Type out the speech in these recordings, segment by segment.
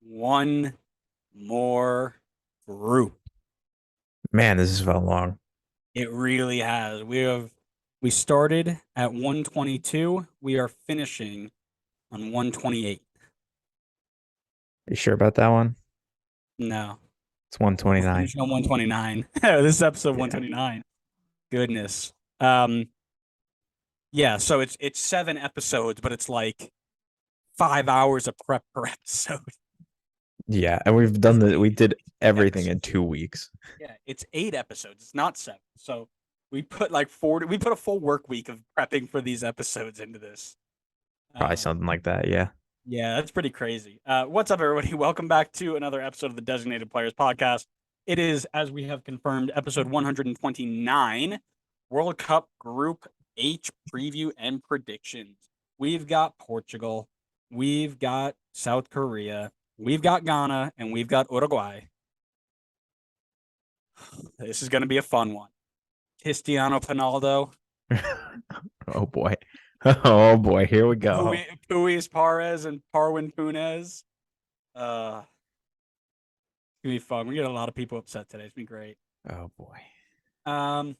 one more group. Man, this has felt long. It really has. We started at 122. We are finishing on 128. You sure about that one? No, It's we're 129. finishing on 129. This is episode Yeah. 129. Goodness. Yeah, so it's 7 episodes, but it's like 5 hours of prep per episode. Yeah. And we've done Actually, we did it's eight everything in episodes. 2 weeks. Yeah, it's 8 episodes. It's not seven. So we put like 40, we put a full work week of prepping for these episodes into this. Probably Um, something like that. Yeah. yeah, that's pretty crazy. What's up, everybody? Welcome back to another episode of the Designated Players Podcast. It is, as we have confirmed, episode 129, World Cup Group H preview and predictions. We've got Portugal, we've got South Korea, we've got Ghana, and we've got Uruguay. This is going to be a fun one. Cristiano Ronaldo, Oh boy. Oh boy. Here we go. Puis Parez, and Parwin Punez. It's gonna be fun. We get a lot of people upset today. It's gonna be great. Oh boy. Um,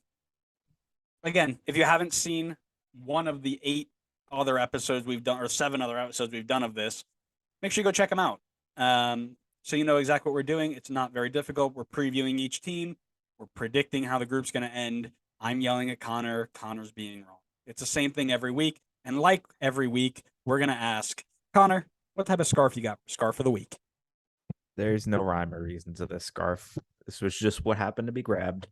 again, if you haven't seen one of the 8 other episodes we've done, or 7 other episodes we've done of this, make sure you go check them out. So you know exactly what we're doing. It's not very difficult. We're previewing each team. We're predicting how the group's going to end. I'm yelling at Connor. Connor's being wrong. It's the same thing every week. And like every week, we're going to ask Connor, what type of scarf you got? Scarf of the week. There's no rhyme or reason to this scarf. This was just what happened to be grabbed.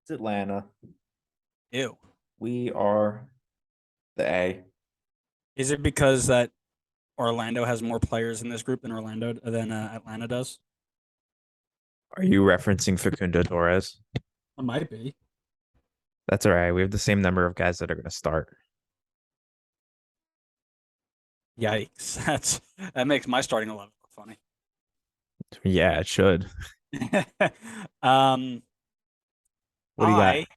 It's Atlanta. Ew. We are the A. Is it because that Orlando has more players in this group than Atlanta does? Are you referencing Facundo Torres? It might be. That's all right. We have the same number of guys that are going to start. Yikes. That makes my starting 11 look funny. Yeah, it should. um, What do you got? I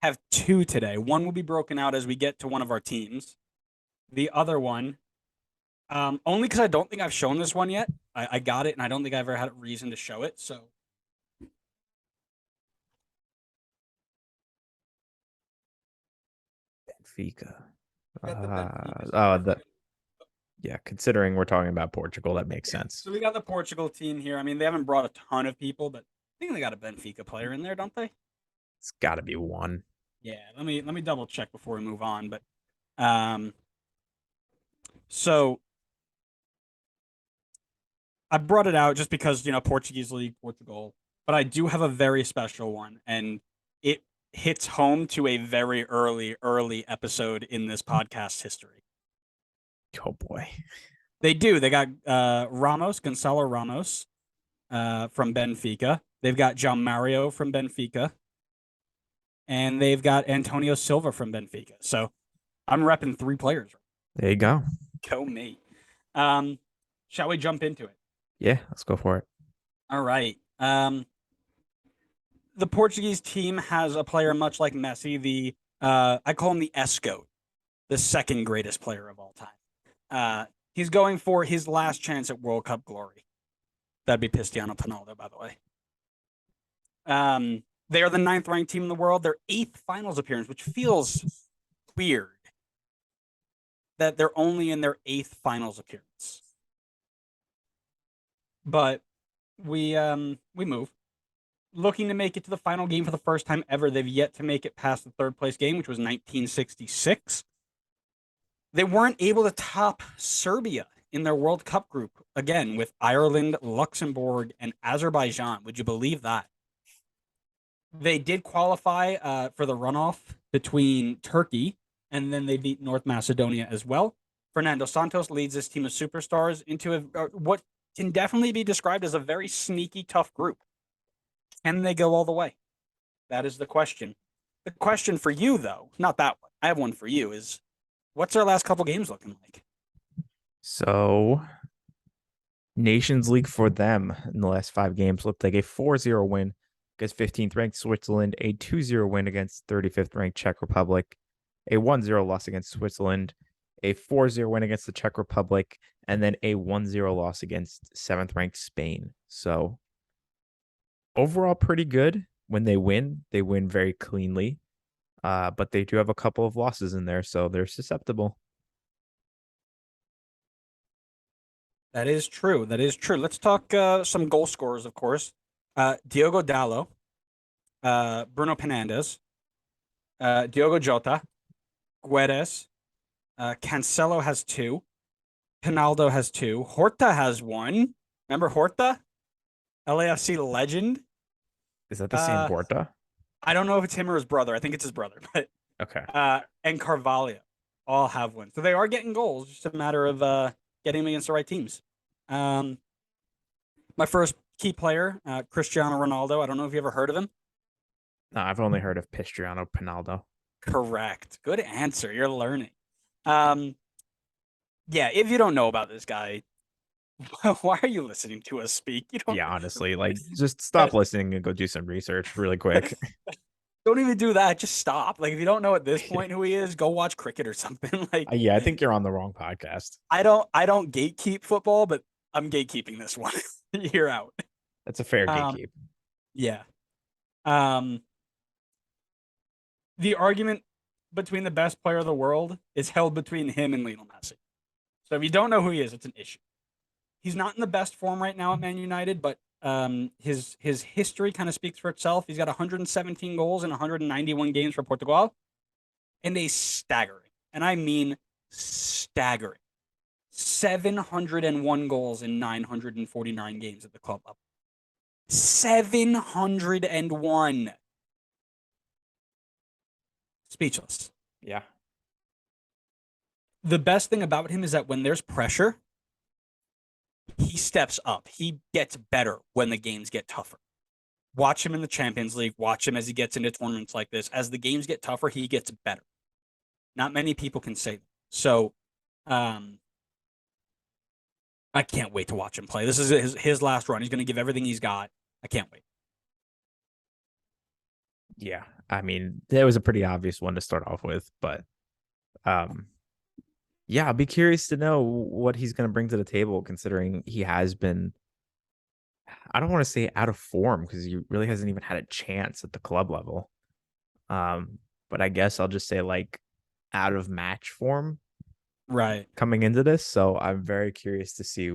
have two today. One will be broken out as we get to one of our teams. The other one, only because I don't think I've shown this one yet. I got it, and I don't think I ever had a reason to show it. So Benfica. we got the Benfica Oh, scarf the here. yeah. Considering we're talking about Portugal, that makes Yeah. sense. So we got the Portugal team here. I mean, they haven't brought a ton of people, but I think they got a Benfica player in there, don't they? It's got to be one. Yeah. Let me double check before we move on. But um, so I brought it out just because, Portuguese league, Portugal, but I do have a very special one, and it hits home to a very early episode in this podcast history. Oh boy. They do. They got Gonzalo Ramos from Benfica. They've got John Mario from Benfica, and they've got Antonio Silva from Benfica. So I'm repping 3 players. There you go. Go me. Um, shall we jump into it? Yeah, let's go for it. All right. The Portuguese team has a player much like Messi. I call him the Escote, the second greatest player of all time. He's going for his last chance at World Cup glory. That'd be Cristiano Ronaldo, by the way. They are the 9th-ranked team in the world. Their 8th finals appearance, which feels weird that they're only in their 8th finals appearance. But we move. Looking to make it to the final game for the first time ever. They've yet to make it past the 3rd-place game, which was 1966. They weren't able to top Serbia in their World Cup group, again, with Ireland, Luxembourg, and Azerbaijan. Would you believe that? They did qualify for the runoff between Turkey, and then they beat North Macedonia as well. Fernando Santos leads this team of superstars into what can definitely be described as a very sneaky, tough group. Can they go all the way? That is the question. The question for you, though, not that one. I have one for you, is what's their last couple games looking like? So, Nations League for them in the last 5 games looked like a 4-0 win against 15th ranked Switzerland, a 2-0 win against 35th ranked Czech Republic, a 1-0 loss against Switzerland, a 4-0 win against the Czech Republic, and then a 1-0 loss against 7th ranked Spain. So overall pretty good. When they win very cleanly. But they do have a couple of losses in there, so they're susceptible. That is true. That is true. Let's talk some goal scorers, of course. Diogo Dallo, Bruno Fernandes, Diogo Jota, Guedes, Cancelo has 2, Pinaldo has 2, Horta has 1. Remember Horta? LAFC legend. Is that the same Uh, Horta? I don't know if it's him or his brother. I think it's his brother, but Okay. and Carvalho all have 1. So they are getting goals. It's just a matter of getting them against the right teams. My first key player, Cristiano Ronaldo. I don't know if you ever heard of him. No, I've only heard of Pistriano Pinaldo. Correct. Good answer. You're learning. Yeah, if you don't know about this guy, why are you listening to us speak? You don't Yeah, honestly, like just stop listening and go do some research really quick. don't even do that. Just stop. Like if you don't know at this point who he is, go watch cricket or something. Like Yeah, I think you're on the wrong podcast. I don't gatekeep football, but I'm gatekeeping this one. You're out. That's a fair Um, gatekeep. yeah. Um, the argument between the best player of the world is held between him and Lionel Messi. So if you don't know who he is, it's an issue. He's not in the best form right now at Man United, but his history kind of speaks for itself. He's got 117 goals in 191 games for Portugal, and a staggering, and I mean staggering, 701 goals in 949 games at the club level. 701. Speechless. Yeah. The best thing about him is that when there's pressure, he steps up. He gets better when the games get tougher. Watch him in the Champions League. Watch him as he gets into tournaments like this. As the games get tougher, he gets better. Not many people can say that. So, I can't wait to watch him play. This is his last run. He's going to give everything he's got. I can't wait. Yeah. I mean, that was a pretty obvious one to start off with, but yeah, I'll be curious to know what he's going to bring to the table, considering he has been, I don't want to say out of form because he really hasn't even had a chance at the club level. But I guess I'll just say like out of match form Right. coming into this. So I'm very curious to see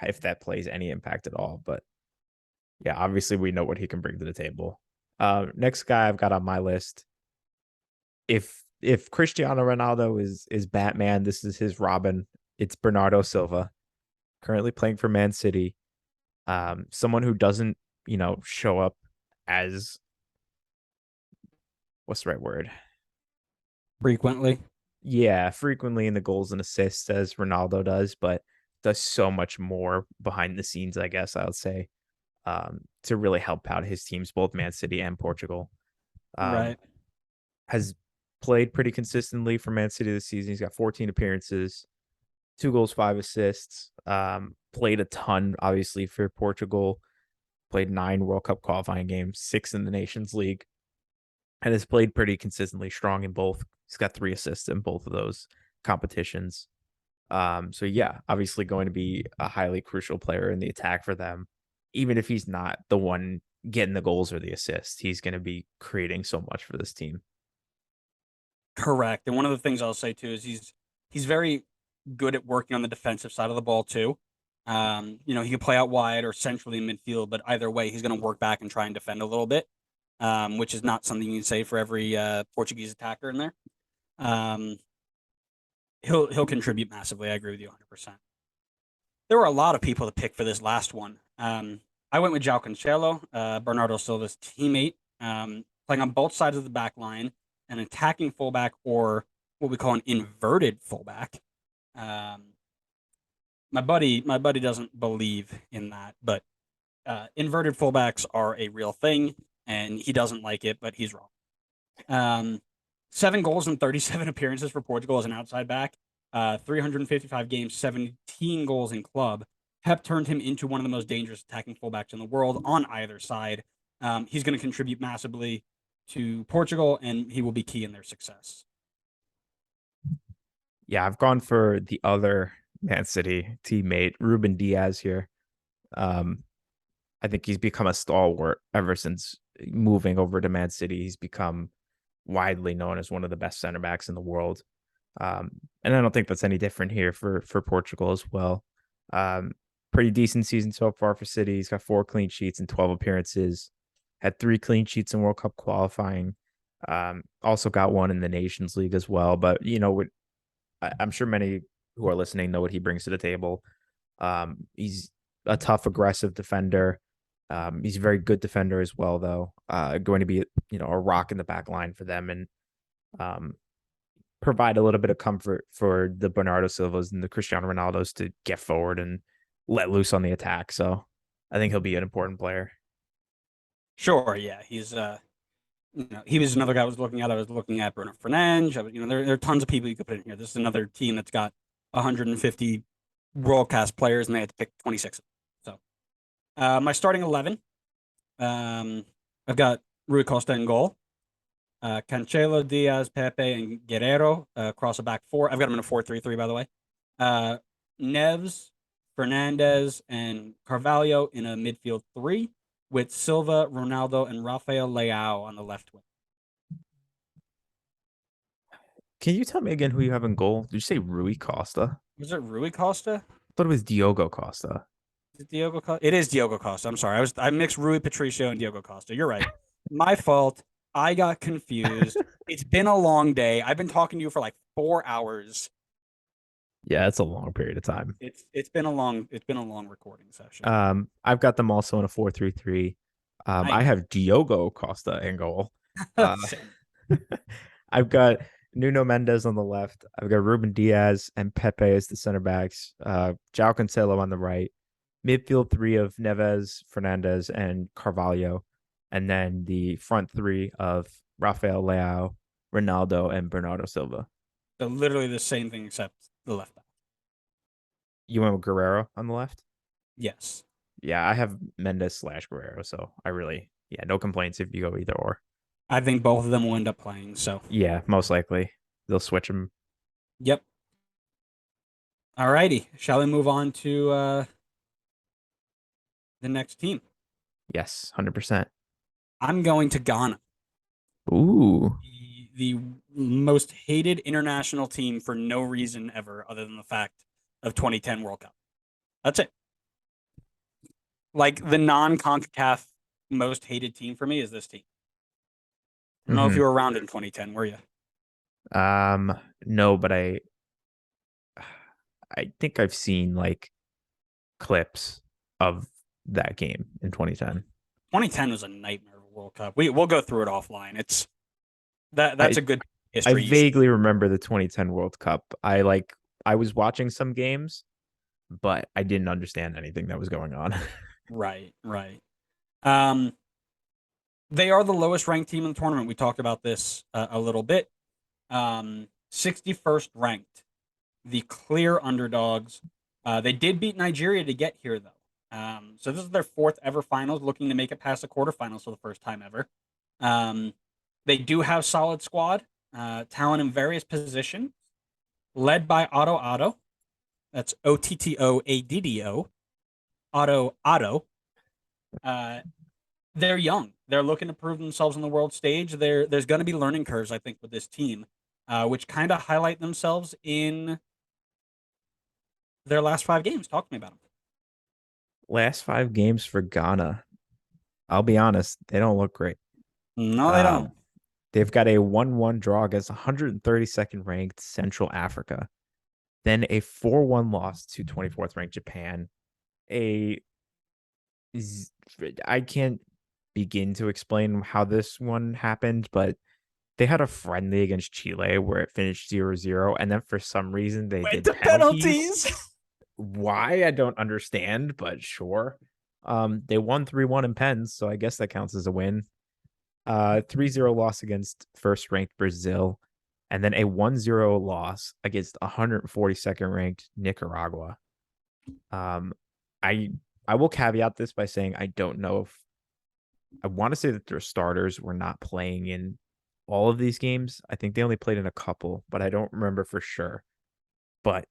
if that plays any impact at all. But yeah, obviously we know what he can bring to the table. Next guy I've got on my list. If Cristiano Ronaldo is Batman, this is his Robin. It's Bernardo Silva, currently playing for Man City. Someone who doesn't, show up as, what's the right word? Frequently. Yeah, frequently in the goals and assists as Ronaldo does, but does so much more behind the scenes, I guess I would say, to really help out his teams, both Man City and Portugal. Right. Has played pretty consistently for Man City this season. He's got 14 appearances, 2 goals, 5 assists. Played a ton, obviously, for Portugal. Played 9 World Cup qualifying games, 6 in the Nations League, and has played pretty consistently strong in both. He's got 3 assists in both of those competitions. So yeah, obviously going to be a highly crucial player in the attack for them. Even if he's not the one getting the goals or the assists, he's going to be creating so much for this team. Correct. And one of the things I'll say too is he's very good at working on the defensive side of the ball too. He can play out wide or centrally in midfield, but either way, he's going to work back and try and defend a little bit, which is not something you can say for every Portuguese attacker in there. He'll contribute massively. I agree with you 100%. There were a lot of people to pick for this last one. I went with João Cancelo, Bernardo Silva's teammate, playing on both sides of the back line, an attacking fullback or what we call an inverted fullback. My buddy doesn't believe in that, but inverted fullbacks are a real thing, and he doesn't like it, but he's wrong. 7 goals and 37 appearances for Portugal as an outside back. 355 games, 17 goals in club. Pep turned him into one of the most dangerous attacking fullbacks in the world on either side. He's going to contribute massively to Portugal, and he will be key in their success. Yeah, I've gone for the other Man City teammate, Ruben Diaz here. Um, I think he's become a stalwart ever since moving over to Man City. He's become widely known as one of the best center backs in the world. Um, and I don't think that's any different here for Portugal as well. Um, Pretty decent season so far for City. He's got 4 clean sheets in 12 appearances. Had 3 clean sheets in World Cup qualifying. Also got one in the Nations League as well. But I'm sure many who are listening know what he brings to the table. He's a tough, aggressive defender. He's a very good defender as well, though. Going to be a rock in the back line for them, and um, provide a little bit of comfort for the Bernardo Silvas and the Cristiano Ronaldos to get forward and let loose on the attack. So I think he'll be an important player. Sure, yeah, he's he was another guy I was looking at. I was looking at Bruno Fernandes. There are tons of people you could put in here. This is another team that's got 150 world class players, and they had to pick 26. So my starting 11, I've got Rui Costa in goal, Cancelo, Diaz, Pepe, and Guerrero across a back four. I've got them in a 4-3-3, by the way. Uh, Neves, Fernandez, and Carvalho in a midfield three, with Silva, Ronaldo, and Rafael Leao on the left wing. Can you tell me again who you have in goal? Did you say Rui Costa? Was it Rui Costa? I thought it was Diogo Costa. Is it Diogo Costa? It is Diogo Costa. I'm sorry. I mixed Rui Patricio and Diogo Costa. You're right. My fault. I got confused. It's been a long day. I've been talking to you for like 4 hours. Yeah, it's a long period of time. It's been a long recording session. I've got them also in a 4-3-3. I Nice. have Diogo Costa in goal. Uh, I've got Nuno Mendes on the left. I've got Ruben Diaz and Pepe as the center backs. João Cancelo on the right. Midfield three of Neves, Fernandez, and Carvalho. And then the front three of Rafael Leao, Ronaldo, and Bernardo Silva. So literally the same thing except the left back. You went with Guerrero on the left? Yes. Yeah, I have Mendes/Guerrero, so no complaints if you go either or. I think both of them will end up playing. So, Yeah, most likely they'll switch them. yep. Alrighty. Shall we move on to the next team? Yes, 100%. I'm going to Ghana, Ooh. the most hated international team for no reason ever, other than the fact of 2010 World Cup. That's it. Like the non-CONCACAF most hated team for me is this team. I don't know if you were around in 2010, were you? No, but I think I've seen like clips of that game in 2010. 2010 was a nightmare of a World Cup. We'll go through it offline. That's I a good I history. vaguely remember the 2010 World Cup. I was watching some games, but I didn't understand anything that was going on. Right, right. Um, they are the lowest ranked team in the tournament. We talked about this a little bit. 61st ranked, the clear underdogs. They did beat Nigeria to get here, though. So this is their fourth ever finals, looking to make it past the quarterfinals for the first time ever. They do have solid squad, talent in various positions, led by Otto Otto. That's Ottoaddo. Otto Otto. They're young. They're looking to prove themselves on the world stage. There's going to be learning curves, I think, with this team, which kind of highlight themselves in their last 5 games. Talk to me about them. Last 5 games for Ghana. I'll be honest, they don't look great. No, they don't. Um, they've got a 1-1 draw against 132nd ranked Central Africa, then a 4-1 loss to 24th ranked Japan. I can't begin to explain how this one happened, but they had a friendly against Chile where it finished 0-0, and then for some reason they Went did to penalties. penalties. Why I don't understand, but sure. They won 3-1 in pens, so I guess that counts as a win. 3-0 loss against first ranked Brazil, and then a 1-0 loss against 142nd ranked Nicaragua. I will caveat this by saying I don't know if I want to say that their starters were not playing in all of these games. I think they only played in a couple, but I don't remember for sure. But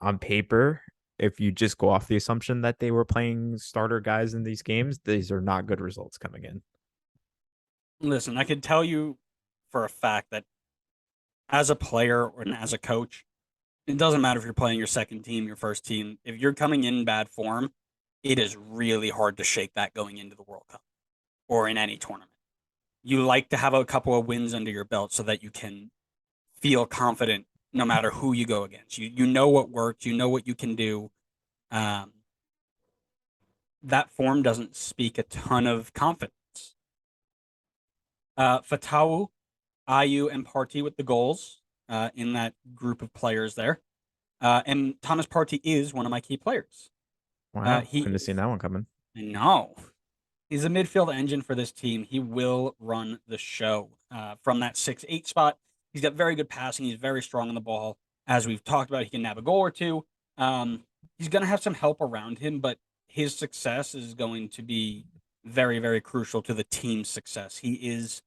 on paper, if you just go off the assumption that they were playing starter guys in these games, these are not good results coming in. Listen, I can tell you for a fact that as a player and as a coach, it doesn't matter if you're playing your second team, your first team. If you're coming in bad form, it is really hard to shake that going into the World Cup or in any tournament. You like to have a couple of wins under your belt so that you can feel confident no matter who you go against. You know what works, you know what you can do. Um, that form doesn't speak a ton of confidence. Fatawu, Ayu, and Partey with the goals in that group of players there. And Thomas Partey is one of my key players. Wow, He couldn't have seen is, that one coming. no, he's a midfield engine for this team. He will run the show from that 6-8 spot. He's got very good passing. He's very strong on the ball. As we've talked about, he can nab a goal or two. He's going to have some help around him, but his success is going to be very, very crucial to the team's success. He is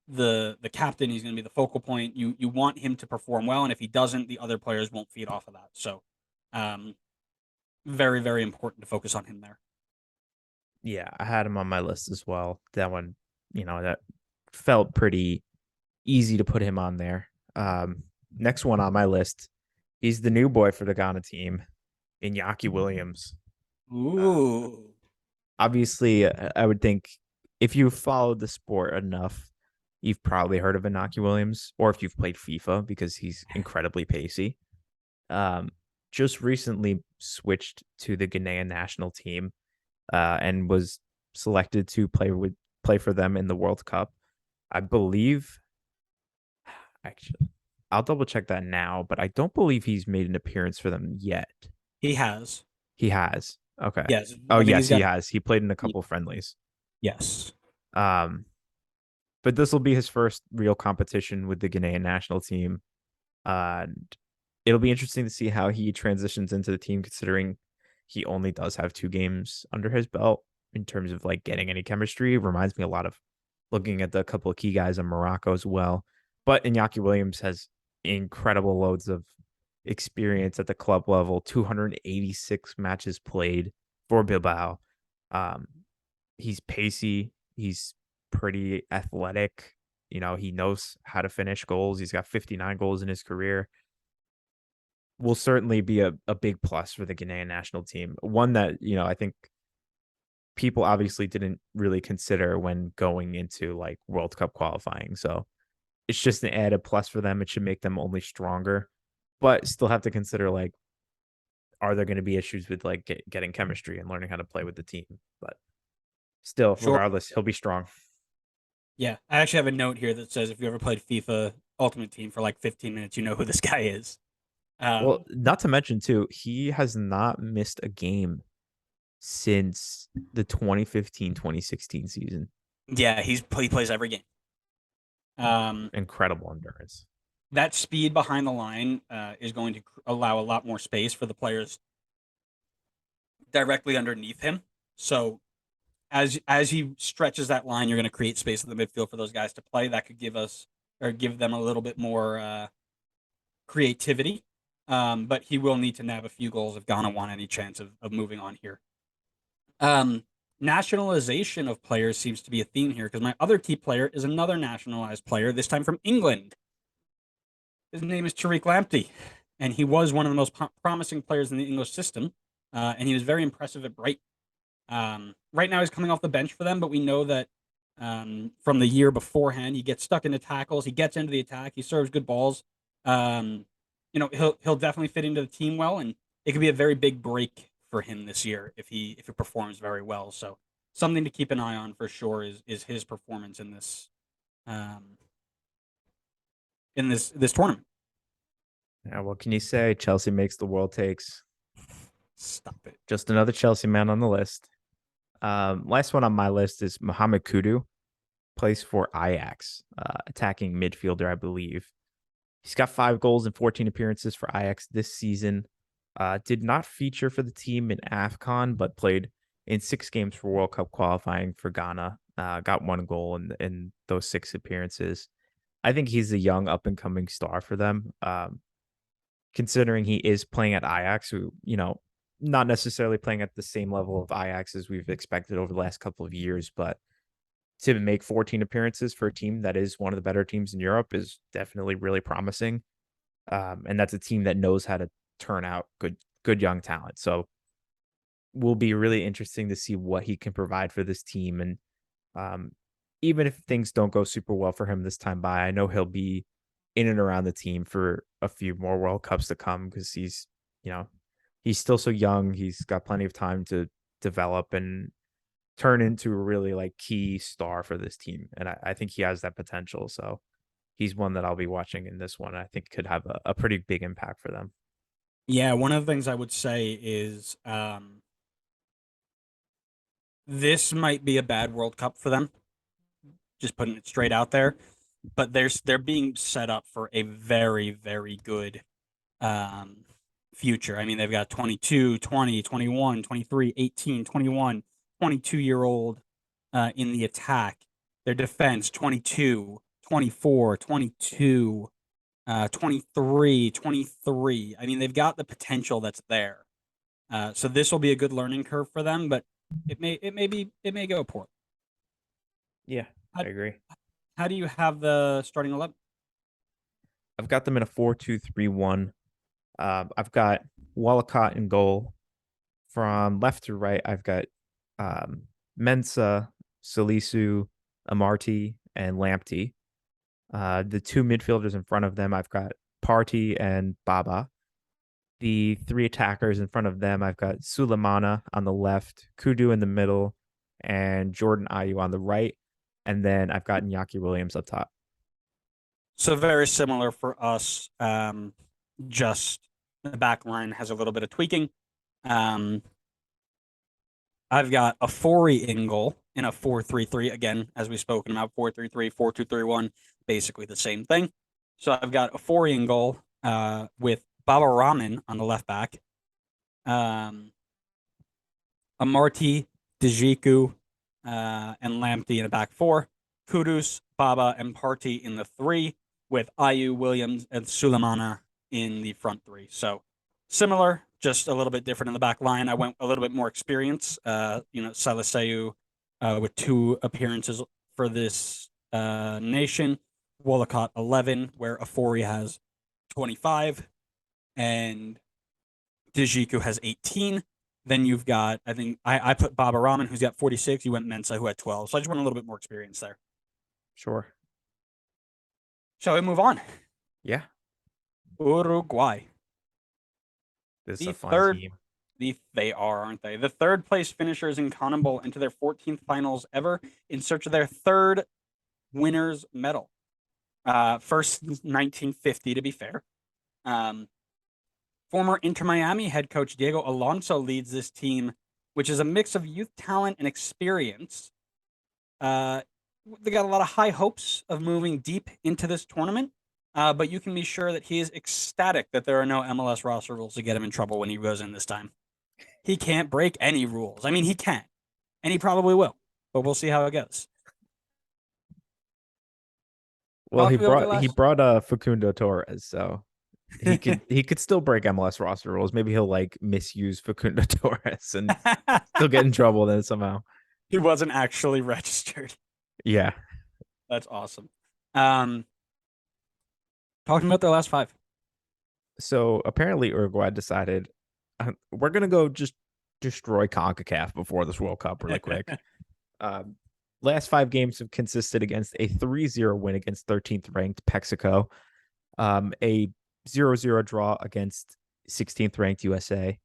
the captain. He's going to be the focal point. You want him to perform well, and if he doesn't, the other players won't feed off of that. So, um, very, very important to focus on him there. Yeah, I had him on my list as well. That one, that felt pretty easy to put him on there. Next one on my list, he's the new boy for the Ghana team, Iñaki Williams. Ooh. Obviously, I would think if you followed the sport enough, you've probably heard of Iñaki Williams, or if you've played FIFA because he's incredibly pacey. Just recently switched to the Ghanaian national team, and was selected to play for them in the World Cup. I believe, actually, I'll double check that now, but I don't believe he's made an appearance for them yet. He has. He has. Okay. Yes. Oh, I think yes, he's he got. has. He played in a couple friendlies. Yes. Um, but this will be his first real competition with the Ghanaian national team. And it'll be interesting to see how he transitions into the team, considering he only does have 2 games under his belt in terms of like getting any chemistry. Reminds me a lot of looking at the couple of key guys in Morocco as well. But Iñaki Williams has incredible loads of experience at the club level, 286 matches played for Bilbao. Um, he's pacey. He's pretty athletic. He knows how to finish goals. He's got 59 goals in his career. Will certainly be a big plus for the Ghanaian national team. One that, I think people obviously didn't really consider when going into like World Cup qualifying. So it's just an added plus for them. It should make them only stronger, but still have to consider like, are there going to be issues with like getting chemistry and learning how to play with the team? But still, Sure. regardless, he'll be strong. Yeah. I actually have a note here that says if you ever played FIFA Ultimate Team for like 15 minutes, you know who this guy is. Well, Um, not to mention too, he has not missed a game since the 2015-2016 season. yeah, he plays every game. Um, Incredible endurance. that speed behind the line is going to allow a lot more space for the players directly underneath him. So as he stretches that line, you're going to create space in the midfield for those guys to play. That could give them a little bit more creativity. But he will need to nab a few goals if Ghana want any chance of moving on here. Nationalization of players seems to be a theme here because my other key player is another nationalized player, this time from England. His name is Tariq Lamptey, and he was one of the most promising players in the English system, and he was very impressive at Brighton. Right now, he's coming off the bench for them, but we know that from the year beforehand, he gets stuck into tackles, he gets into the attack, he serves good balls. He'll definitely fit into the team well, and it could be a very big break for him this year if he performs very well. So something to keep an eye on for sure is his performance um, in this tournament. Yeah, what can you say? Chelsea makes the world takes. Stop it. Just another Chelsea man on the list. Last one on my list is Mohamed Kudu, plays for Ajax, attacking midfielder, I believe. He's got 5 goals and 14 appearances for Ajax this season. Did not feature for the team in AFCON, but played in 6 games for World Cup qualifying for Ghana. Got 1 goal in those 6 appearances. I think he's a young up and coming star for them. considering he is playing at Ajax, who, not necessarily playing at the same level of Ajax as we've expected over the last couple of years, but to make 14 appearances for a team that is one of the better teams in Europe is definitely really promising. And that's a team that knows how to turn out good young talent. So will be really interesting to see what he can provide for this team. And um, even if things don't go super well for him this time by, I know he'll be in and around the team for a few more World Cups to come because you know, he's still so young. He's got plenty of time to develop and turn into a really like key star for this team. And I think he has that potential. So he's one that I'll be watching in this one. I think could have a pretty big impact for them. Yeah, one of the things I would say is this might be a bad World Cup for them. Just putting it straight out there, but they're being set up for a very, very good um, future. I mean, they've got 22, 20, 21, 23, 18, 21, 22-year-old in the attack. Their defense 22, 24, 22, 23, 23. I mean, they've got the potential that's there. So this will be a good learning curve for them, but it may go poorly. Yeah, How, I agree. how do you have the starting 11? I've got them in a 4-2-3-1. I've got Walcott in goal. From left to right, I've got um, Mensa, Salisu, Amarty, and Lamptey. The two midfielders in front of them, I've got Party and Baba. The three attackers in front of them, I've got Sulemana on the left, Kudu in the middle, and Jordan Ayew on the right. And then I've got Iñaki Williams up top. So very similar for us. Just the back line has a little bit of tweaking. Um, I've got a Fori in goal in a 4-3-3. Again, as we've spoken about, 4-3-3, 4-2-3-1, basically the same thing. So I've got a Fori in goal with Baba Rahman on the left back, Amarty, Dejiku, and Lamptey in the back four, Kudus, Baba, and Party in the three, with Ayew, Williams, and Sulemana in the front three. So similar, just a little bit different in the back line. I went a little bit more experience. Salisu with 2 appearances for this nation. Wolacott 11, where Afori has 25, and Dejiku has 18. Then you've got, I think, I put Baba Rahman, who's got 46. You went Mensa, who had 12. So I just want a little bit more experience there. Sure. Shall we move on? Yeah. Uruguay. This is The a fun third, team. they are, aren't they? The third place finishers in CONMEBOL into their 14th finals ever in search of their third winner's medal. First 1950, to be fair. Former Inter Miami head coach Diego Alonso leads this team, which is a mix of youth talent and experience. They got a lot of high hopes of moving deep into this tournament, but you can be sure that he is ecstatic that there are no MLS roster rules to get him in trouble when he goes in this time. He can't break any rules. I mean, he can, and he probably will, but we'll see how it goes. Well, Talk he to me about the brought he last. brought Facundo Torres, so he could still break MLS roster rules. Maybe he'll like misuse Facundo Torres and still get in trouble then somehow. He wasn't actually registered. Yeah. That's awesome. Um, Talking about their last 5. So apparently Uruguay decided we're gonna go just destroy CONCACAF before this World Cup really quick. Um, Last 5 games have consisted against a 3-0 win against 13th ranked Mexico, a 0-0 draw against 16th ranked USA,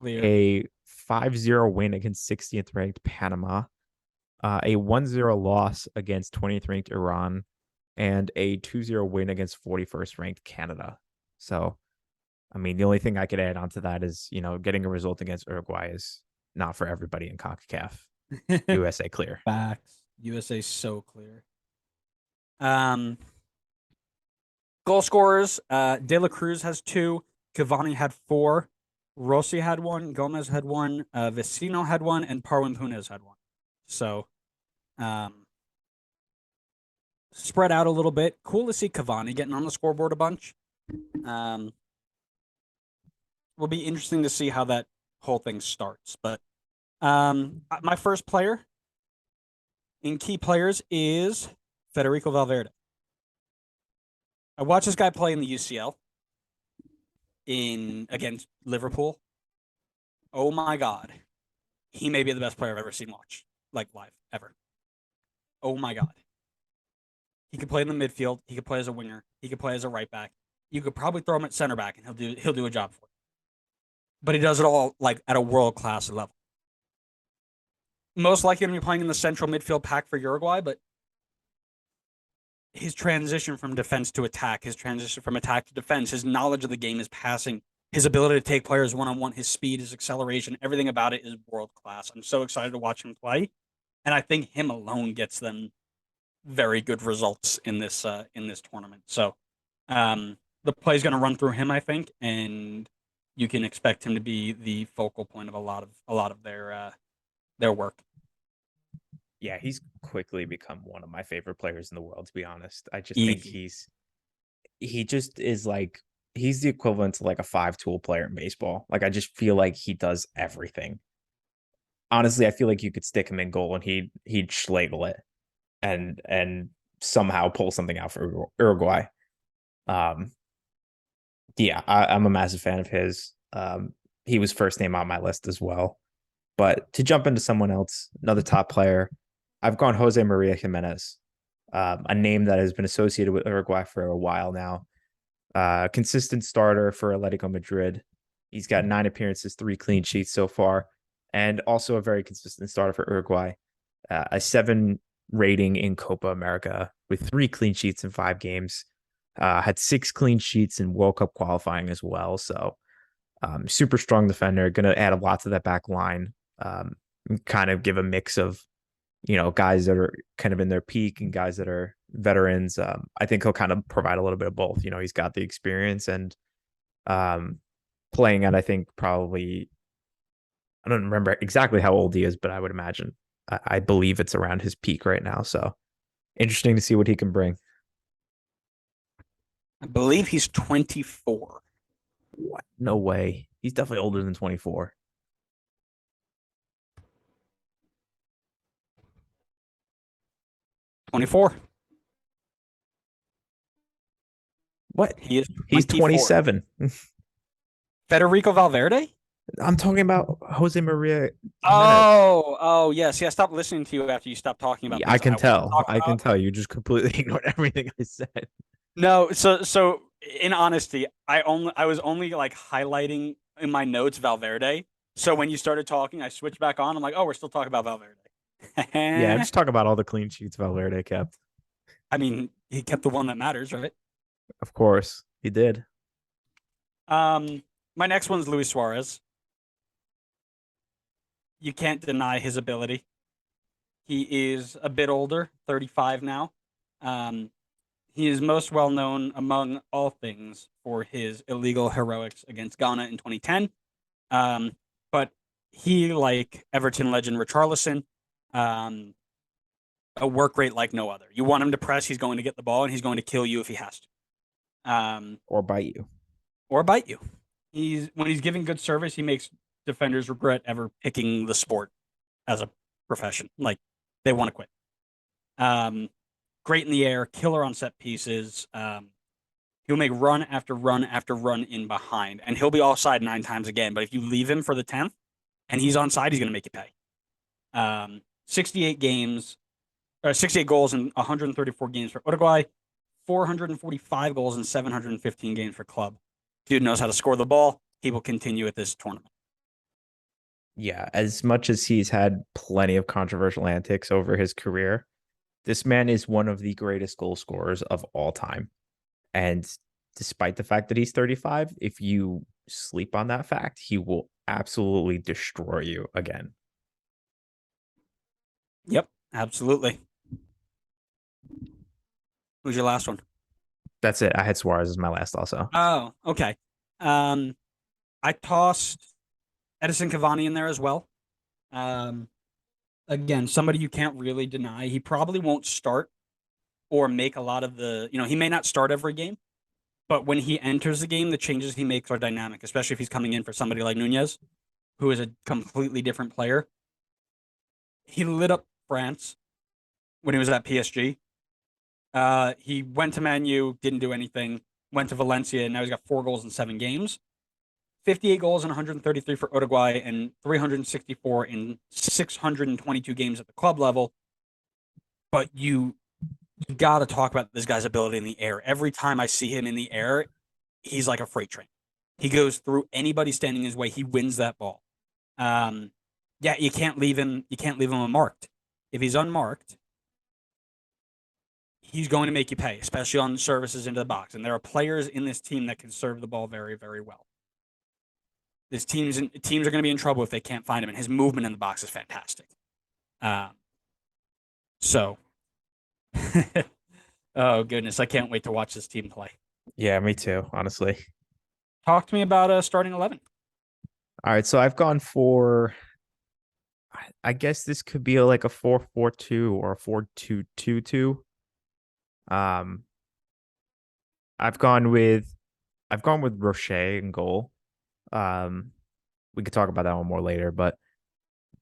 Clear. a 5-0 win against 16th ranked Panama, a 1-0 loss against 20th ranked Iran, and a 2-0 win against 41st ranked Canada. So, I mean, the only thing I could add on to that is, getting a result against Uruguay is not for everybody in CONCACAF. USA clear. Facts. USA so clear. Goal scorers. De La Cruz has 2. Cavani had 4. Rossi had 1. Gomez had 1. Vecino had 1, and Parwin Punez had 1. So, spread out a little bit. Cool to see Cavani getting on the scoreboard a bunch. will be interesting to see how that whole thing starts. But my first player in key players is Federico Valverde. I watched this guy play in the UCL in against Liverpool. Oh my god, he may be the best player I've ever seen watch like live ever. Oh my god, he could play in the midfield. He could play as a winger. He could play as a right back. You could probably throw him at center back, and he'll do a job for you. But he does it all like at a world class level. Most likely going to be playing in the central midfield pack for Uruguay, but his transition from defense to attack, his transition from attack to defense, his knowledge of the game, his passing, his ability to take players one on one, his speed, his acceleration, everything about it is world class. I'm so excited to watch him play, and I think him alone gets them very good results in this tournament. So the play is going to run through him, I think, and you can expect him to be the focal point of a lot of their work. Yeah, he's quickly become one of my favorite players in the world, to be honest. I just think Easy. he just is like he's the equivalent to like a five-tool player in baseball. Like I just feel like he does everything. Honestly, I feel like you could stick him in goal and he'd schlegel it and somehow pull something out for Uruguay. Um, yeah, I'm a massive fan of his. He was first name on my list as well. But to jump into someone else, another top player, I've gone Jose Maria Jimenez, a name that has been associated with Uruguay for a while now. Consistent starter for Atletico Madrid. He's got 9 appearances, 3 clean sheets so far, and also a very consistent starter for Uruguay. A 7 rating in Copa America with 3 clean sheets in 5 games. Had 6 clean sheets in World Cup qualifying as well. So super strong defender, going to add a lot to that back line. Kind of give a mix of, guys that are kind of in their peak and guys that are veterans. I think he'll kind of provide a little bit of both. He's got the experience and playing at, I think, probably, I don't remember exactly how old he is, but I would imagine, I believe it's around his peak right now. So interesting to see what he can bring. I believe he's 24. What? No way. He's definitely older than 24. 24. What? He is He's 24. 27. Federico Valverde? I'm talking about Jose Maria Jimenez. Oh, yes. Yeah, I stopped listening to you after you stopped talking about Yeah, I things can I want to tell. talk I can about. tell. You just completely ignored everything I said. No, so in honesty, I was only like highlighting in my notes Valverde. So when you started talking, I switched back on. I'm like, oh, we're still talking about Valverde. Yeah, I'm just talking about all the clean sheets Valverde kept. I mean, he kept the one that matters, right? Of course, he did. Um, my next one's Luis Suarez. You can't deny his ability. He is a bit older, 35 now. Um, he is most well known among all things for his illegal heroics against Ghana in 2010. Um, but he, like Everton legend Richarlison, um, a work rate like no other. You want him to press, he's going to get the ball, and he's going to kill you if he has to, Or bite you. or bite you. When he's giving good service, he makes defenders regret ever picking the sport as a profession. Like they want to quit. Um, Great in the air, killer on set pieces. He'll make run after run after run in behind, and he'll be offside 9 times again. But if you leave him for the 10th and he's onside, he's going to make you pay. 68 games, or 68 goals in 134 games for Uruguay, 445 goals in 715 games for club. Dude knows how to score the ball. He will continue at this tournament. Yeah, as much as he's had plenty of controversial antics over his career, this man is one of the greatest goal scorers of all time. And despite the fact that he's 35, if you sleep on that fact, he will absolutely destroy you again. Yep, absolutely. Who's your last one? That's it. I had Suarez as my last also. Oh, okay. Um, I tossed Edison Cavani in there as well. Um, Again, somebody you can't really deny. He probably won't start or make a lot of the, he may not start every game, But when he enters the game, the changes he makes are dynamic, especially if he's coming in for somebody like Nunez, who is a completely different player. He lit up France when he was at PSG. He went to Man U, didn't do anything. Went to Valencia, and now he's got 4 goals in 7 games. 58 goals and 133 for Uruguay, and 364 in 622 games at the club level. But you got to talk about this guy's ability in the air. Every time I see him in the air, he's like a freight train. He goes through anybody standing in his way. He wins that ball. Yeah, you can't leave him. You can't leave him unmarked. If he's unmarked, he's going to make you pay, especially on services into the box. And there are players in this team that can serve the ball very, very well. Teams are going to be in trouble if they can't find him, and his movement in the box is fantastic. So, oh goodness, I can't wait to watch this team play. Yeah, me too, honestly. Talk to me about starting 11. All right, so I've gone for, I guess this could be like a 4-4-2 or a 4-2-2-2. Um, I've gone with Roche in goal. We could talk about that one more later, but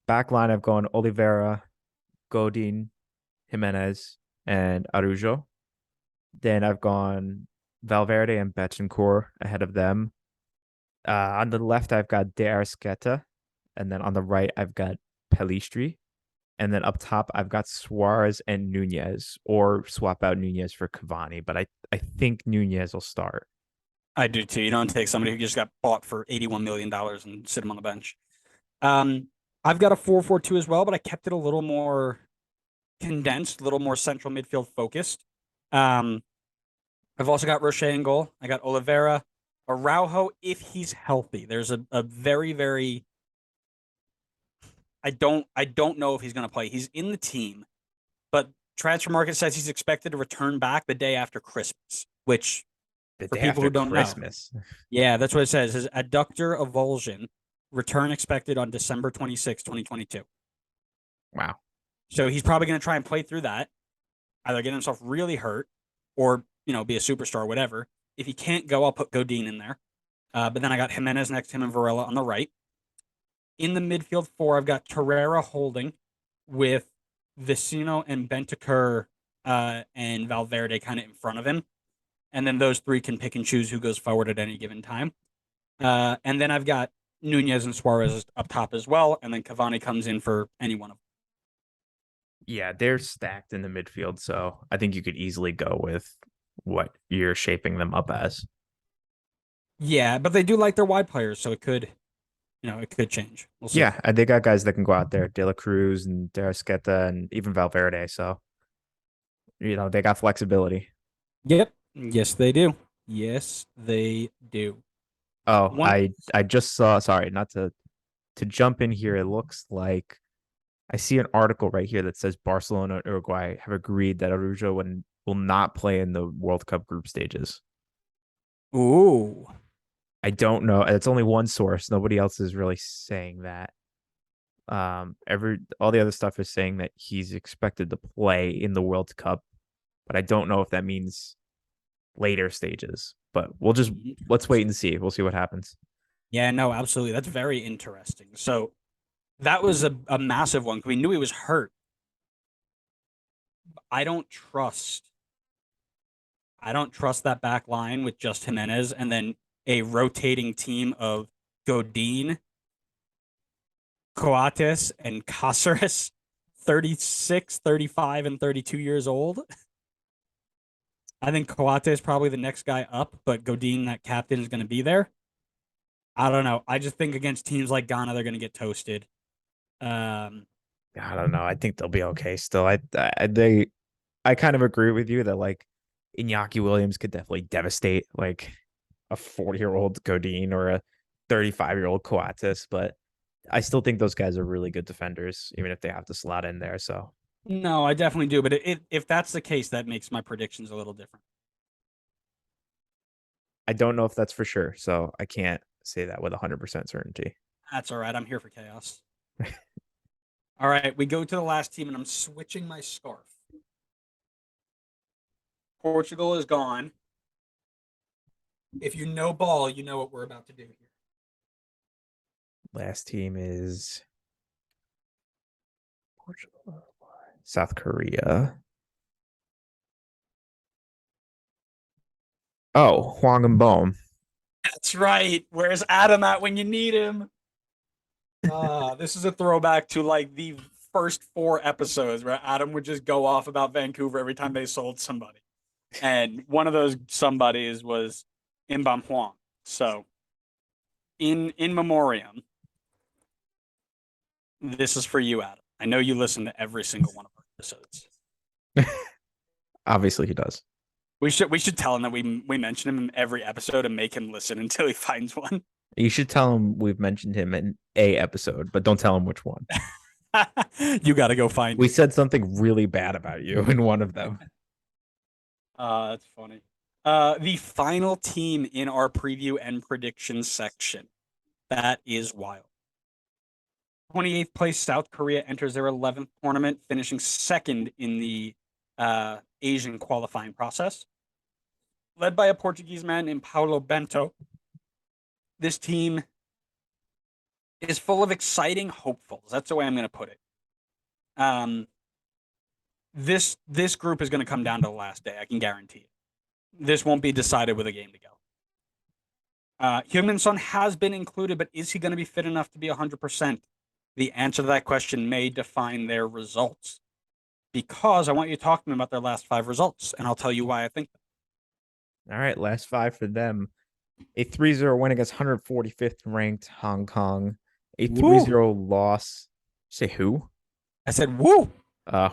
back line I've gone Oliveira, Godin, Jimenez, and Araujo. Then I've gone Valverde and Betancourt ahead of them. On the left, I've got De Arrascaeta, and then on the right, I've got Pelistri. And then up top, I've got Suarez and Nunez, or swap out Nunez for Cavani. But I think Nunez will start. I do too. You don't take somebody who just got bought for $81 million and sit him on the bench. I've got a 4-4-2 as well, but I kept it a little more condensed, a little more central midfield focused. I've also got Roche in goal. I got Oliveira, Araujo if he's healthy. There's a very, very I don't know if he's going to play. He's in the team, but transfer market says he's expected to return back the day after Christmas, which The for day people after who don't Christmas. know, yeah, that's what it says. His adductor avulsion return expected on December 26, 2022. Wow. So he's probably going to try and play through that, either get himself really hurt or, be a superstar or whatever. If he can't go, I'll put Godin in there. But then I got Jimenez next to him and Varela on the right. In the midfield 4, I've got Torreira holding with Vecino and Bentancur and Valverde kind of in front of him. And then those 3 can pick and choose who goes forward at any given time. And then I've got Nunez and Suarez up top as well. And then Cavani comes in for any one of them. Yeah, they're stacked in the midfield. So I think you could easily go with what you're shaping them up as. Yeah, but they do like their wide players, so it could change. We'll see. Yeah, they got guys that can go out there, De La Cruz and De Arrascaeta and even Valverde. So, they got flexibility. Yep. Yes, they do. Yes, they do. Oh, I just saw, sorry, not to jump in here. It looks like I see an article right here that says Barcelona and Uruguay have agreed that Araujo will not play in the World Cup group stages. Ooh. I don't know. It's only one source. Nobody else is really saying that. All the other stuff is saying that he's expected to play in the World Cup, but I don't know if that means later stages. But let's wait and see. We'll see what happens. Yeah, no, absolutely. That's very interesting. So that was a massive one. We knew he was hurt. I don't trust that back line with just Jimenez and then a rotating team of Godin, Coates, and Cáceres, 36, 35, and 32 years old. I think Coates is probably the next guy up, but Godin, that captain, is going to be there. I don't know. I just think against teams like Ghana, they're going to get toasted. I don't know. I think they'll be okay still. I kind of agree with you that like Iñaki Williams could definitely devastate like a 40-year-old Godin or a 35-year-old Coates, but I still think those guys are really good defenders, even if they have to slot in there. So no, I definitely do. But if that's the case, that makes my predictions a little different. I don't know if that's for sure. So I can't say that with 100% certainty. That's all right. I'm here for chaos. All right, we go to the last team, and I'm switching my scarf. Portugal is gone. If you know ball, you know what we're about to do here. Last team is Portugal, South Korea. Oh, Hwang and Bohm. That's right. Where's Adam at when you need him? This is a throwback to like the first 4 episodes where Adam would just go off about Vancouver every time they sold somebody. And one of those somebodies was Mbam Huang. So in memoriam, this is for you, Adam. I know you listen to every single one of our episodes. Obviously, he does. We should tell him that we mention him in every episode and make him listen until he finds one. You should tell him we've mentioned him in a episode, but don't tell him which one. You got to go find We it. said something really bad about you in one of them. That's funny. The final team in our preview and predictions section. That is wild. 28th place South Korea enters their 11th tournament, finishing second in the Asian qualifying process. Led by a Portuguese man named Paulo Bento, this team is full of exciting hopefuls. That's the way I'm going to put it. This group is going to come down to the last day. I can guarantee it. This won't be decided with a game to go. Heung-min Son has been included, but is he going to be fit enough to be 100%? The answer to that question may define their results. Because I want you to talk to me about their last 5 results, and I'll tell you why I think that. All right, last 5 for them. A 3-0 win against 145th ranked Hong Kong. A 3-0 loss. Say who? I said, woo! A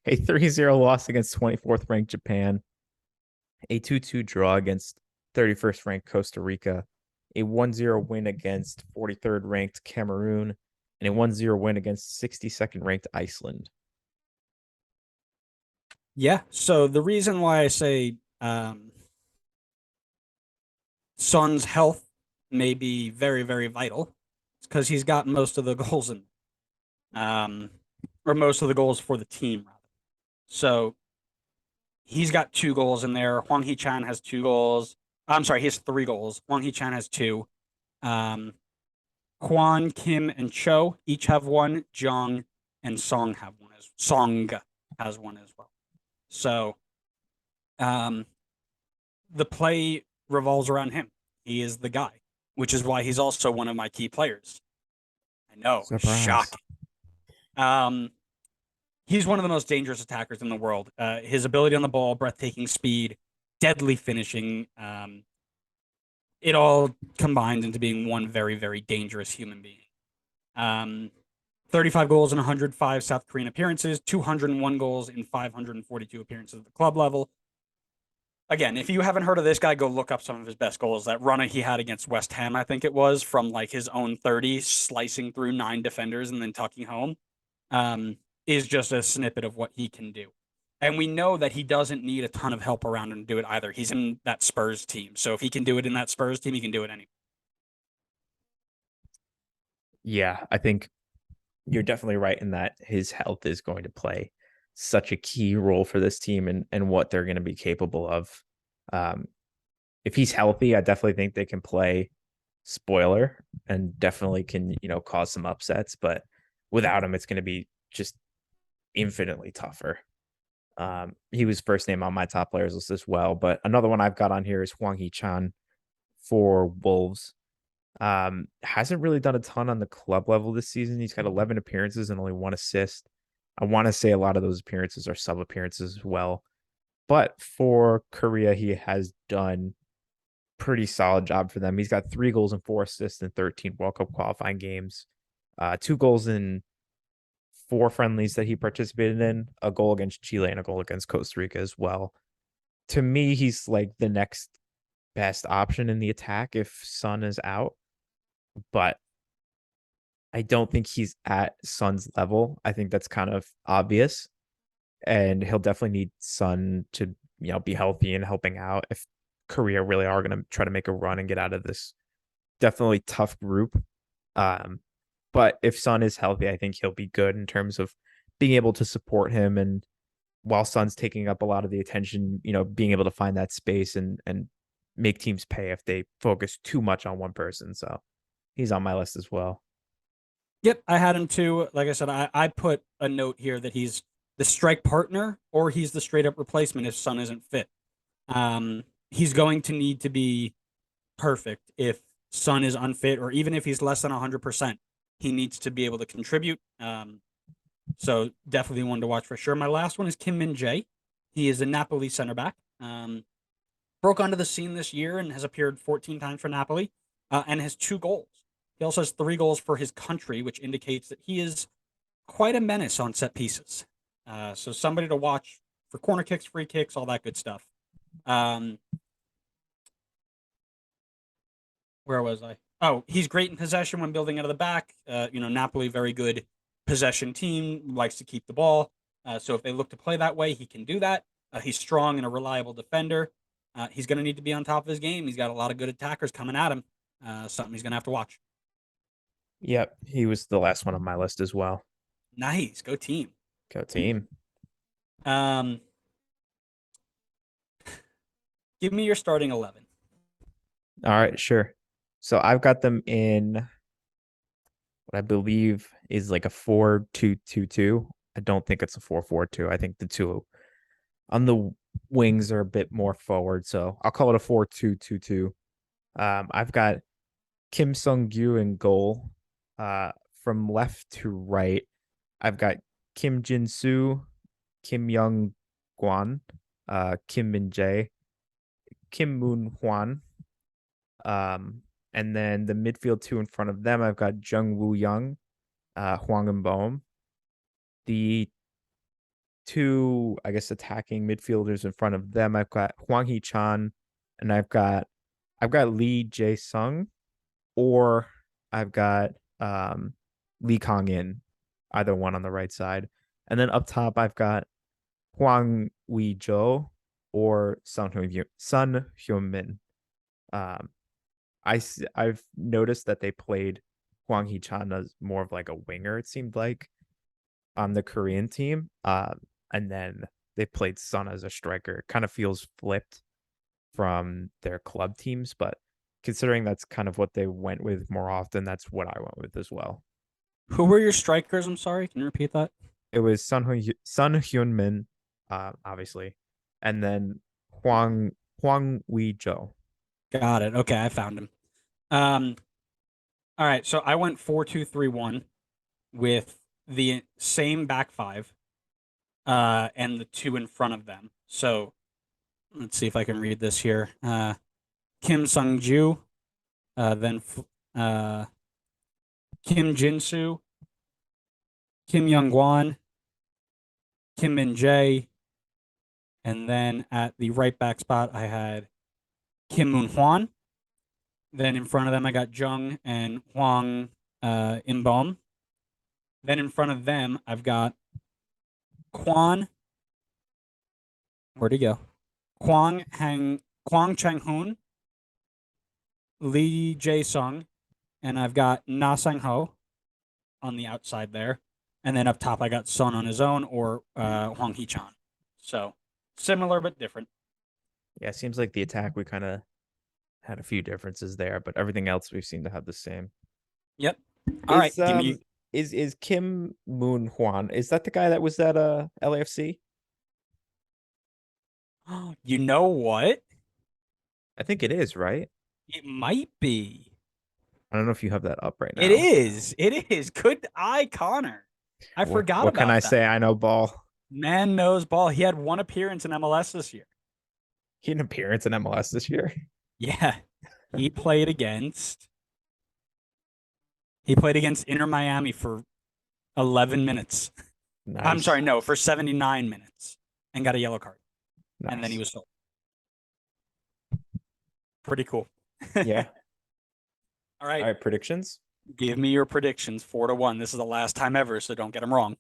3-0 loss against 24th ranked Japan. A 2-2 draw against 31st ranked Costa Rica. A 1-0 win against 43rd ranked Cameroon. And a 1-0 win against 62nd ranked Iceland. Yeah, so the reason why I say Son's health may be very, very vital is because he's got most of the goals in, or most of the goals for the team, rather. So he's got 2 goals in there. Hwang Hee-chan has 2 goals. I'm sorry, he has 3 goals. Hwang Hee-chan has 2. Kwon, Kim, and Cho each have 1. Jung and Song have 1 Song has 1 as well. So the play revolves around him. He is the guy, which is why he's also one of my key players. I know. Surprise. Shocking. He's one of the most dangerous attackers in the world. His ability on the ball, breathtaking speed, deadly finishing, it all combines into being one very, very dangerous human being. 35 goals in 105 South Korean appearances, 201 goals in 542 appearances at the club level. Again, if you haven't heard of this guy, go look up some of his best goals. That run he had against West Ham, I think it was, from like his own 30, slicing through 9 defenders and then tucking home, is just a snippet of what he can do. And we know that he doesn't need a ton of help around him to do it either. He's in that Spurs team. So if he can do it in that Spurs team, he can do it anywhere. Yeah, I think you're definitely right in that his health is going to play such a key role for this team and what they're going to be capable of. If he's healthy, I definitely think they can play spoiler and definitely can, cause some upsets. But without him, it's going to be just infinitely tougher. He was first name on my top players list as well. But another one I've got on here is Hwang Hee-chan for Wolves. Hasn't really done a ton on the club level this season. He's got 11 appearances and only 1 assist. I want to say a lot of those appearances are sub appearances as well. But for Korea, he has done pretty solid job for them. He's got 3 goals and 4 assists in 13 World Cup qualifying games. 2 goals in 4 friendlies that he participated in, a goal against Chile and a goal against Costa Rica as well. To me, he's like the next best option in the attack if Son is out. But I don't think he's at Son's level. I think that's kind of obvious. And he'll definitely need Son to, be healthy and helping out if Korea really are going to try to make a run and get out of this definitely tough group. But if Son is healthy, I think he'll be good in terms of being able to support him. And while Son's taking up a lot of the attention, being able to find that space and make teams pay if they focus too much on one person. So he's on my list as well. Yep, I had him too. Like I said, I put a note here that he's the strike partner or he's the straight up replacement if Son isn't fit. He's going to need to be perfect if Son is unfit, or even if he's less than 100%. He needs to be able to contribute. So definitely one to watch for sure. My last one is Kim Min Jae. He is a Napoli center back. Broke onto the scene this year and has appeared 14 times for Napoli and has 2 goals. He also has 3 goals for his country, which indicates that he is quite a menace on set pieces. So somebody to watch for corner kicks, free kicks, all that good stuff. Where was I? Oh, he's great in possession when building out of the back. Napoli, very good possession team, likes to keep the ball. So if they look to play that way, he can do that. He's strong and a reliable defender. He's going to need to be on top of his game. He's got a lot of good attackers coming at him. Something he's going to have to watch. Yep, he was the last one on my list as well. Nice. Go team. Go team. Give me your starting 11. All right, sure. So I've got them in what I believe is like a 4-2-2-2. I don't think it's a 4-4-2. I think the two on the wings are a bit more forward, so I'll call it a 4-2-2-2. I've got Kim Sung-gyu in goal. From left to right, I've got Kim Jin-soo, Kim Young-gwan, Kim Min-jae, Kim Moon-hwan. And then the midfield 2 in front of them, I've got Jung Woo-young, Hwang In-beom. The 2, I guess, attacking midfielders in front of them, I've got Hwang Hee-chan, and I've got Lee Jae-sung, or I've got Lee Kang-in, either one on the right side. And then up top, I've got Hwang Wee-jo or Sun Hyun-min. I've noticed that they played Hwang Hee-chan as more of like a winger, it seemed like, on the Korean team. And then they played Sun as a striker. It kind of feels flipped from their club teams, but considering that's kind of what they went with more often, that's what I went with as well. Who were your strikers? I'm sorry. Can you repeat that? It was Sun Hyun-min, obviously, and then Hwang Wee-jo. Got it. Okay, I found him. All right, so I went 4-2-3-1 with the same back five, and the 2 in front of them. So let's see if I can read this here. Kim Sung-ju, then Kim Jin-soo, Kim Young-gwan, Kim Min-jae, and then at the right back spot I had Kim Moon-hwan. Then in front of them I got Jung and Hwang In-beom. Then in front of them I've got Kwon. Where'd he go? Kwang Chang-hoon, Lee Jae-sung, and I've got Na Sang-ho on the outside there. And then up top I got Son on his own or Hwang Hee-chan. So similar but different. Yeah, it seems like the attack we kind of had a few differences there, but everything else we seem to have the same. Yep. All right. Is Kim Moon Hwan? Is that the guy that was at LAFC? You know what? I think it is, right? It might be. I don't know if you have that up right now. It is. It is. Good eye, Connor. I forgot what about can I that. say? I know ball. Man knows ball. He had 1 appearance in MLS this year. He had an appearance in MLS this year. Yeah. He played against Inter Miami for 11 minutes. Nice. I'm sorry, no, for 79 minutes and got a yellow card. Nice. And then he was sold. Pretty cool. Yeah. All right. All right, predictions? Give me your predictions 4-1. This is the last time ever, so don't get them wrong.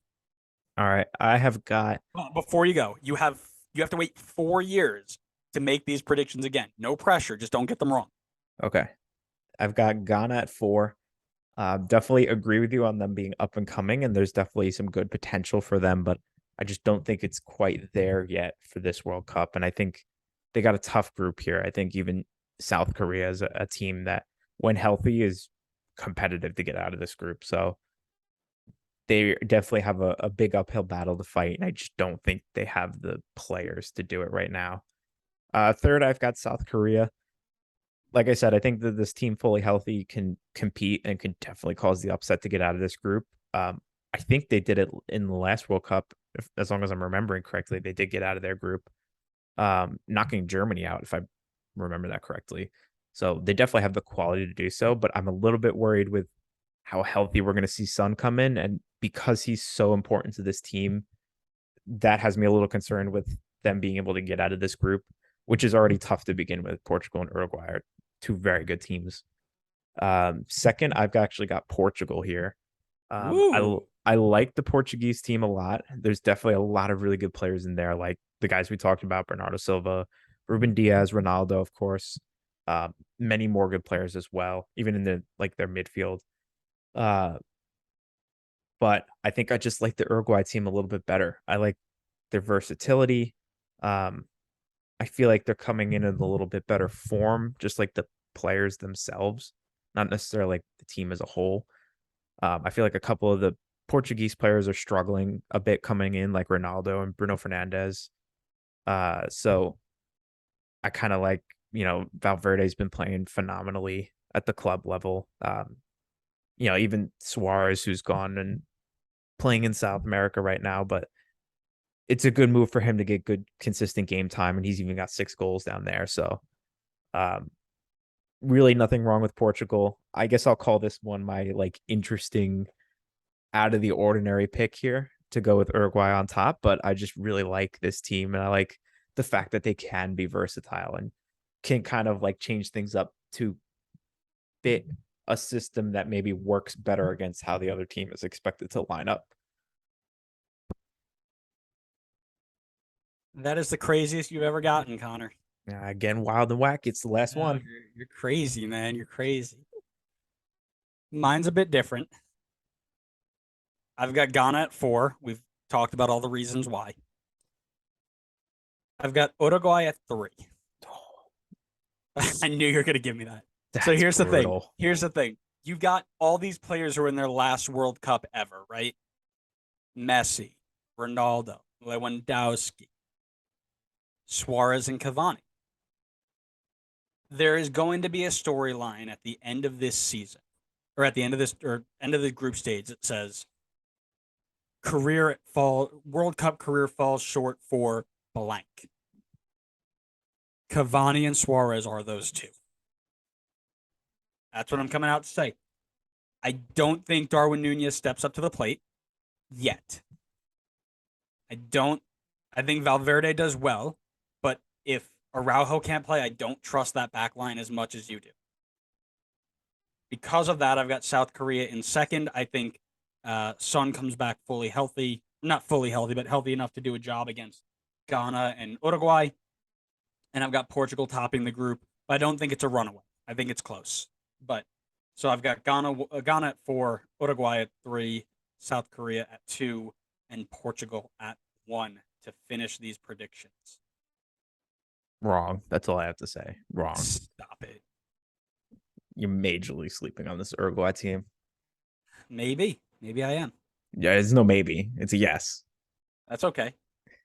All right. I have got Before you go, you have to wait 4 years to make these predictions again. No pressure, just don't get them wrong. Okay. I've got Ghana at 4. Definitely agree with you on them being up and coming, and there's definitely some good potential for them, but I just don't think it's quite there yet for this World Cup. And I think they got a tough group here. I think even South Korea is a team that, when healthy, is competitive to get out of this group. So they definitely have a big uphill battle to fight, and I just don't think they have the players to do it right now. Third, I've got South Korea. Like I said, I think that this team fully healthy can compete and can definitely cause the upset to get out of this group. I think they did it in the last World Cup, as long as I'm remembering correctly. They did get out of their group, knocking Germany out, if I remember that correctly. So they definitely have the quality to do so, but I'm a little bit worried with how healthy we're going to see Son come in. And because he's so important to this team, that has me a little concerned with them being able to get out of this group, which is already tough to begin with. Portugal and Uruguay are two very good teams. Second, I've actually got Portugal here. I like the Portuguese team a lot. There's definitely a lot of really good players in there, like the guys we talked about: Bernardo Silva, Ruben Diaz, Ronaldo, of course. Many more good players as well, even in their midfield. Uh, but I think I just like the Uruguay team a little bit better. I like their versatility. Um, I feel like they're coming in a little bit better form, just like the players themselves, not necessarily like the team as a whole. I feel like a couple of the Portuguese players are struggling a bit coming in, like Ronaldo and Bruno Fernandes. So I kind of like, Valverde's been playing phenomenally at the club level. Even Suarez, who's gone and playing in South America right now, but it's a good move for him to get good, consistent game time, and he's even got 6 goals down there. So, um, really nothing wrong with Portugal. I guess I'll call this one my interesting, out of the ordinary pick here to go with Uruguay on top. But I just really like this team, and I like the fact that they can be versatile and can kind of change things up to fit a system that maybe works better against how the other team is expected to line up. That is the craziest you've ever gotten, Connor. Again, wild and wack. It's the last No, one. you're crazy, man. You're crazy. Mine's a bit different. I've got Ghana at 4. We've talked about all the reasons why. I've got Uruguay at 3. I knew you were going to give me that. So here's the thing. Here's the thing. You've got all these players who are in their last World Cup ever, right? Messi, Ronaldo, Lewandowski, Suarez, and Cavani. There is going to be a storyline at the end of this season, or at the end of this, or end of the group stage that says World Cup career falls short for blank. Cavani and Suarez are those two. That's what I'm coming out to say. I don't think Darwin Nunez steps up to the plate yet. I think Valverde does well, but if Araujo can't play, I don't trust that back line as much as you do. Because of that, I've got South Korea in second. I think Son comes back fully healthy. Not fully healthy, but healthy enough to do a job against Ghana and Uruguay. And I've got Portugal topping the group, but I don't think it's a runaway. I think it's close. But so I've got Ghana at 4, Uruguay at 3, South Korea at 2, and Portugal at 1 to finish these predictions. Wrong. That's all I have to say. Wrong. Stop it. You're majorly sleeping on this Uruguay team. Maybe I am. Yeah, it's no maybe. It's a yes. That's okay.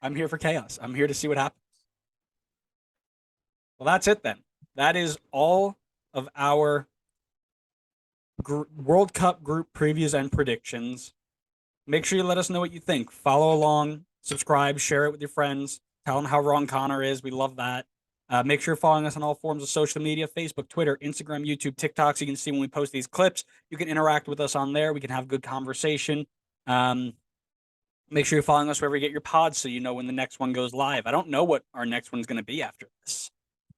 I'm here for chaos. I'm here to see what happens. Well, that's it then. That is all of our World Cup group previews and predictions. Make sure you let us know what you think. Follow along, subscribe, share it with your friends. Tell them how wrong Connor is. We love that. Make sure you're following us on all forms of social media: Facebook, Twitter, Instagram, YouTube, TikTok, so you can see when we post these clips. You can interact with us on there. We can have good conversation. Make sure you're following us wherever you get your pods so you know when the next one goes live. I don't know what our next one's going to be after this.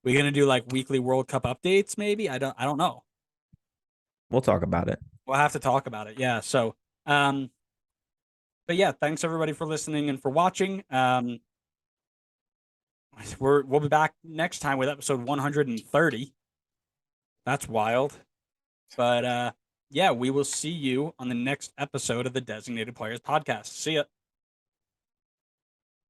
We're going to do weekly World Cup updates, maybe? I don't know. We'll talk about it. We'll have to talk about it. Yeah. So, but yeah, thanks everybody for listening and for watching. We'll be back next time with episode 130. That's wild. But yeah, we will see you on the next episode of the Designated Players Podcast. See ya.